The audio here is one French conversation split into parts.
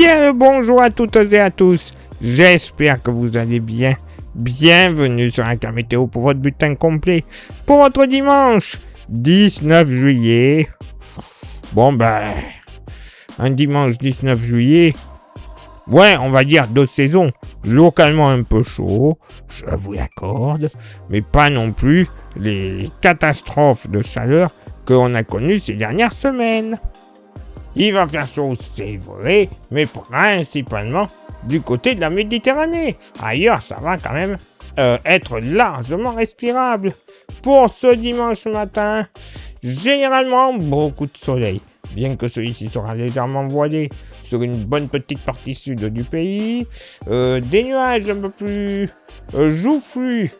Bien le bonjour à toutes et à tous. J'espère que vous allez bien. Bienvenue sur un cas météo pour votre bulletin complet. Pour votre dimanche 19 juillet. Un dimanche 19 juillet. Ouais, on va dire de saison. Localement un peu chaud, je vous l'accorde. Mais pas non plus les catastrophes de chaleur qu'on a connues ces dernières semaines. Il va faire chaud, c'est vrai, mais principalement du côté de la Méditerranée. Ailleurs, ça va quand même être largement respirable. Pour ce dimanche matin, généralement beaucoup de soleil, bien que celui-ci sera légèrement voilé sur une bonne petite partie sud du pays. Des nuages un peu plus joufflus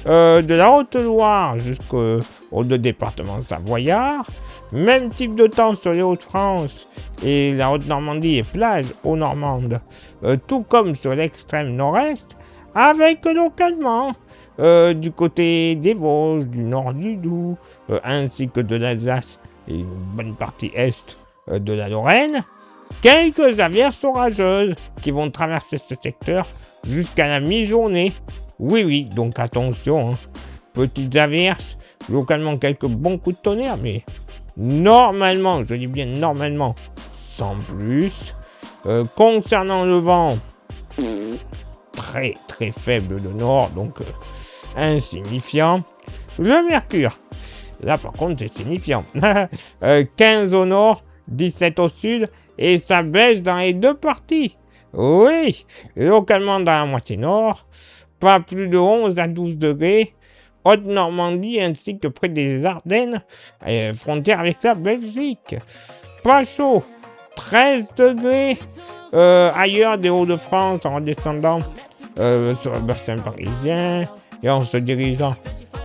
de la Haute-Loire jusqu'au département savoyard. Même type de temps sur les Hauts-de-France et la Haute-Normandie et plage aux Normandes, tout comme sur l'extrême nord-est, avec localement du côté des Vosges, du nord du Doubs, ainsi que de l'Alsace et une bonne partie est de la Lorraine, quelques averses orageuses qui vont traverser ce secteur jusqu'à la mi-journée. Oui, donc attention, petites averses, localement quelques bons coups de tonnerre, mais normalement, je dis bien normalement, sans plus. Concernant le vent, très très faible de nord, donc insignifiant. Le mercure, là par contre c'est signifiant. 15 au nord, 17 au sud, et ça baisse dans les deux parties. Oui, localement dans la moitié nord, pas plus de 11 à 12 degrés. Haute-Normandie ainsi que près des Ardennes, frontière avec la Belgique. Pas chaud, 13 degrés. Ailleurs des Hauts-de-France en redescendant sur le bassin parisien et en se dirigeant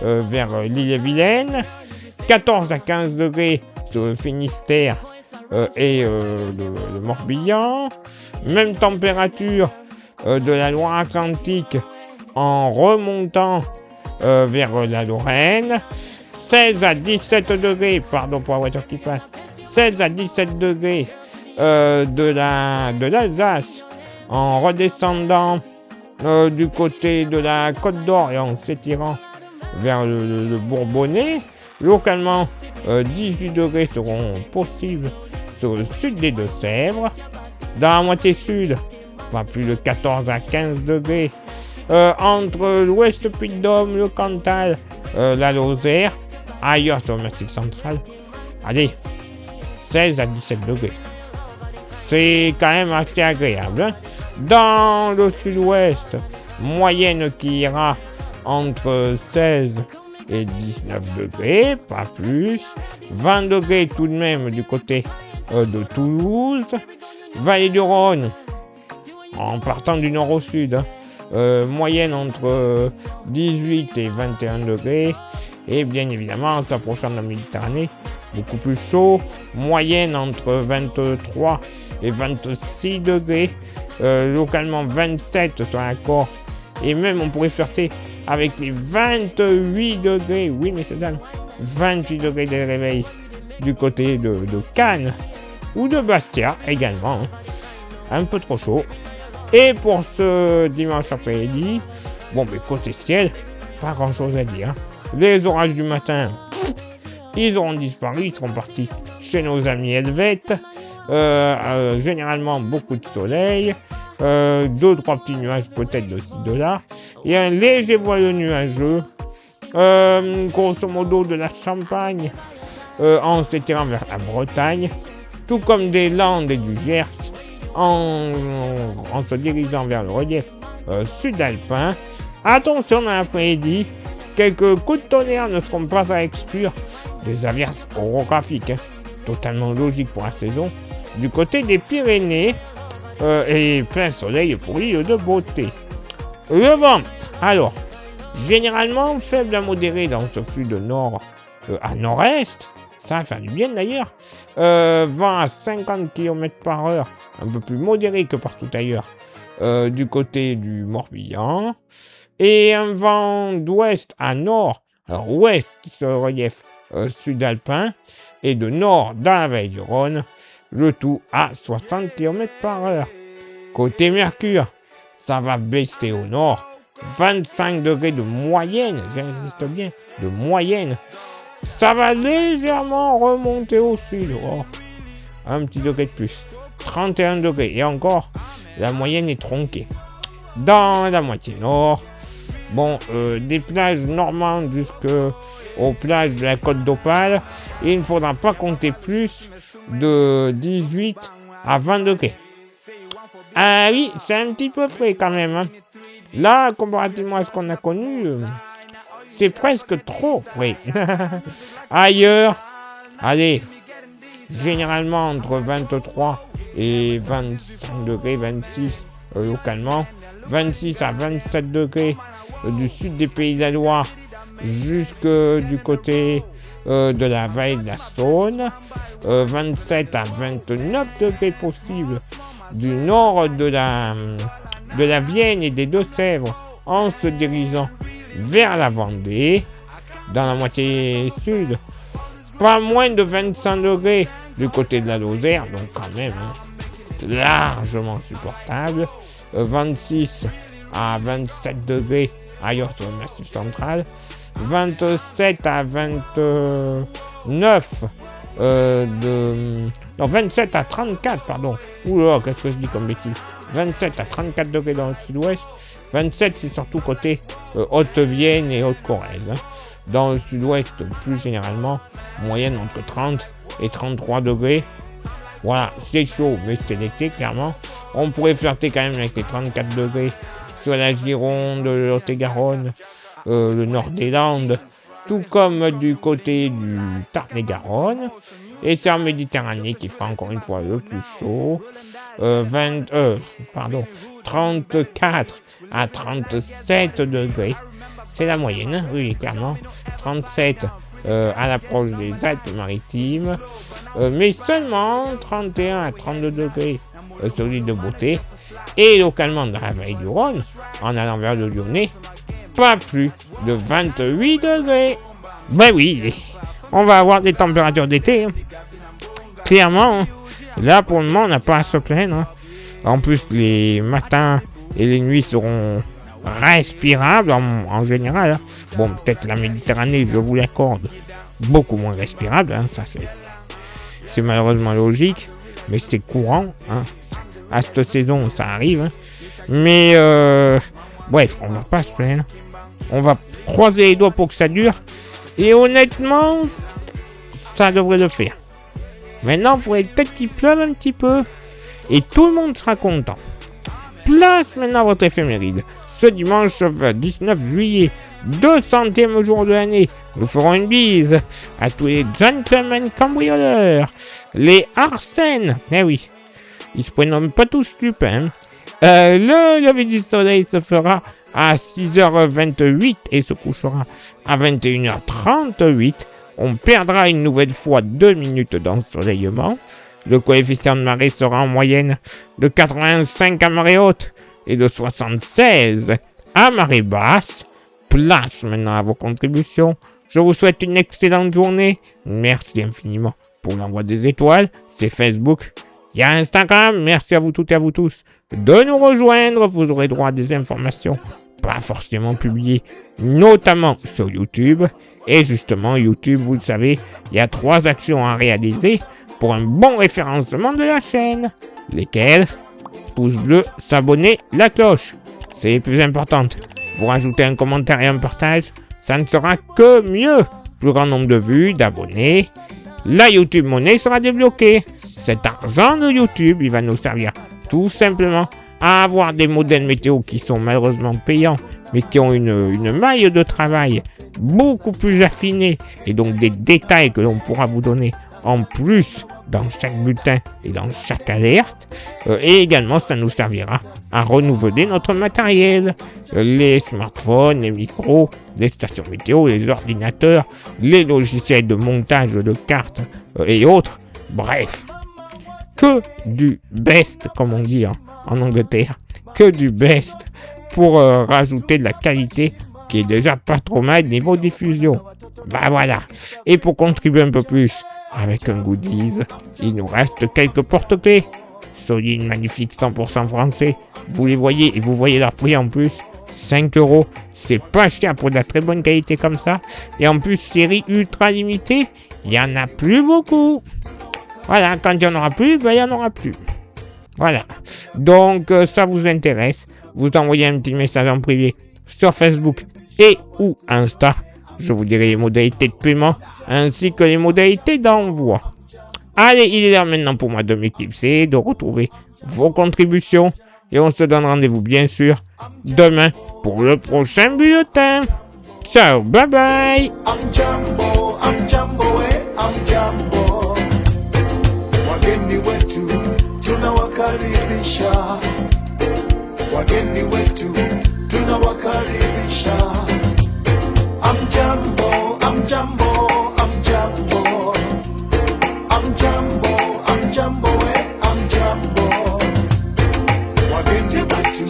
vers l'île-et-Vilaine. 14 à 15 degrés sur le Finistère et le Morbihan. Même température de la Loire-Atlantique en remontant vers la Lorraine. 16 à 17 degrés, pardon pour la voiture qui passe, 16 à 17 degrés de l'Alsace en redescendant du côté de la Côte d'Or et en s'étirant vers le Bourbonnais. Localement, 18 degrés seront possibles sur le sud des Deux-Sèvres. Dans la moitié sud, pas plus de 14 à 15 degrés. Entre l'ouest Puy-de-Dôme, le Cantal, la Lozère, ailleurs sur le Massif central, allez, 16 à 17 degrés. C'est quand même assez agréable. Dans le sud-ouest, moyenne qui ira entre 16 et 19 degrés, pas plus. 20 degrés tout de même du côté de Toulouse. Vallée du Rhône, en partant du nord au sud, moyenne entre 18 et 21 degrés. Et bien évidemment, en s'approchant de la Méditerranée, beaucoup plus chaud. Moyenne entre 23 et 26 degrés. Localement 27 sur la Corse. Et même on pourrait flirter avec les 28 degrés. Oui, messieurs dames, 28 degrés de réveil du côté de Cannes ou de Bastia également. Un peu trop chaud. Et pour ce dimanche après-midi, côté ciel, pas grand-chose à dire. Les orages du matin, ils auront disparu, ils seront partis chez nos amis helvètes. Généralement, beaucoup de soleil. 2-3 petits nuages peut-être de ci, de là. Et un léger voile nuageux. Grosso modo de la Champagne en s'étirant vers la Bretagne. Tout comme des Landes et du Gers. En se dirigeant vers le relief sud-alpin. Attention dans l'après-midi, quelques coups de tonnerre ne seront pas à exclure. Des averses orographiques, totalement logiques pour la saison. Du côté des Pyrénées, et plein soleil pour l'île de Beauté. Le vent, alors, généralement faible à modéré dans ce flux de nord à nord-est. Ça va faire du bien d'ailleurs. Vent à 50 km/h, un peu plus modéré que partout ailleurs, du côté du Morbihan. Et un vent d'ouest à nord, alors ouest sur le relief sud-alpin, et de nord dans la vallée du Rhône, le tout à 60 km/h. Côté Mercure, ça va baisser au nord. 25 degrés de moyenne, j'insiste bien, de moyenne. Ça va légèrement remonter au sud. Oh, un petit degré de plus. 31 degrés. Et encore, la moyenne est tronquée. Dans la moitié nord, bon, des plages normandes jusqu'aux plages de la côte d'Opale, il ne faudra pas compter plus de 18 à 20 degrés. Ah oui, c'est un petit peu frais quand même. Hein. Là, comparativement à ce qu'on a connu, c'est presque trop frais. Ailleurs, allez, généralement entre 23 et 25 degrés, 26 localement, 26 à 27 degrés du sud des Pays de la Loire jusque du côté de la vallée de la Saône, 27 à 29 degrés possibles du nord de la Vienne et des Deux-Sèvres en se dirigeant vers la Vendée, dans la moitié sud, pas moins de 25 degrés du côté de la Lozère, donc quand même largement supportable, 26 à 27 degrés ailleurs sur le massif central, 27 à 29 non, 27 à 34, pardon. Oula, qu'est-ce que je dis comme bêtise. 27 à 34 degrés dans le sud-ouest. 27, c'est surtout côté Haute-Vienne et Haute-Corrèze. Hein. Dans le sud-ouest, plus généralement, moyenne entre 30 et 33 degrés. Voilà, c'est chaud, mais c'est l'été, clairement. On pourrait flirter quand même avec les 34 degrés sur la Gironde, le Lot-et-Garonne, le nord des Landes, tout comme du côté du Tarn-et-Garonne. Et c'est en Méditerranée qui fera encore une fois le plus chaud. 34 à 37 degrés. C'est la moyenne, hein, oui, clairement. 37 à l'approche des Alpes-Maritimes. Mais seulement 31 à 32 degrés sur l'île de Beauté. Et localement dans la vallée du Rhône, en allant vers le Lyonnais, pas plus de 28 degrés. Ben oui, on va avoir des températures d'été. Hein. Clairement, hein. Là pour le moment, on n'a pas à se plaindre. Hein. En plus, les matins et les nuits seront respirables en général. Hein. Bon, peut-être la Méditerranée, je vous l'accorde, beaucoup moins respirable. Hein. Ça, c'est malheureusement logique, mais c'est courant. Hein. À cette saison, ça arrive. Hein. Mais bref, on va pas se plaindre. On va croiser les doigts pour que ça dure. Et honnêtement, ça devrait le faire. Maintenant, il faudrait peut-être qu'il pleuve un petit peu. Et tout le monde sera content. Place maintenant votre éphéméride. Ce dimanche 19 juillet, 200e jour de l'année, nous ferons une bise à tous les gentlemen cambrioleurs. Les Arsènes. Eh oui, ils se prénomment pas tous Lupin. Le lever du soleil se fera à 6h28 et se couchera à 21h38. On perdra une nouvelle fois 2 minutes d'ensoleillement. Le coefficient de marée sera en moyenne de 85 à marée haute et de 76 à marée basse. Place maintenant à vos contributions. Je vous souhaite une excellente journée. Merci infiniment pour l'envoi des étoiles. C'est Facebook. Il y a Instagram. Merci à vous toutes et à vous tous de nous rejoindre. Vous aurez droit à des informations pas forcément publiées, notamment sur YouTube. Et justement, YouTube, vous le savez, il y a 3 actions à réaliser pour un bon référencement de la chaîne. Lesquelles? Pouce bleu, s'abonner, la cloche. C'est les plus importantes. Vous rajoutez un commentaire et un partage, ça ne sera que mieux. Plus grand nombre de vues, d'abonnés. La YouTube Money sera débloquée. Cet argent de YouTube, il va nous servir tout simplement à avoir des modèles météo qui sont malheureusement payants, mais qui ont une maille de travail beaucoup plus affinée, et donc des détails que l'on pourra vous donner en plus dans chaque bulletin et dans chaque alerte. Et également, ça nous servira à renouveler notre matériel. Les smartphones, les micros, les stations météo, les ordinateurs, les logiciels de montage de cartes et autres. Bref, que du best, comme on dit en Angleterre. Que du best pour rajouter de la qualité qui est déjà pas trop mal niveau diffusion. Bah voilà. Et pour contribuer un peu plus avec un goodies, il nous reste quelques porte-clés. solides, magnifiques, 100% français. Vous les voyez et vous voyez leur prix en plus. 5 €. C'est pas cher pour de la très bonne qualité comme ça. Et en plus, série ultra limitée, il y en a plus beaucoup. Voilà, quand il n'y en aura plus, ben il n'y en aura plus. Voilà. Donc, ça vous intéresse, vous envoyez un petit message en privé sur Facebook et ou Insta. Je vous dirai les modalités de paiement ainsi que les modalités d'envoi. Allez, il est là maintenant pour moi de m'éclipser, de retrouver vos contributions. Et on se donne rendez-vous bien sûr demain pour le prochain bulletin. Ciao, bye bye. I'm Jumbo, I'm Jumbo. Wageni wetu tunawakaribisha, wageni wetu tunawakaribisha. I'm Jumbo, I'm Jumbo, I'm Jumbo. I'm Jumbo, I'm Jumbo, I'm Jumbo. Wageni wetu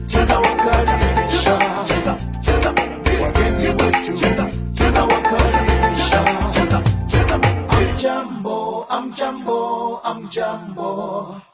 tunawakaribisha, wageni wetu tunawakaribisha. I'm Jumbo, I'm Jumbo, I'm Jumbo.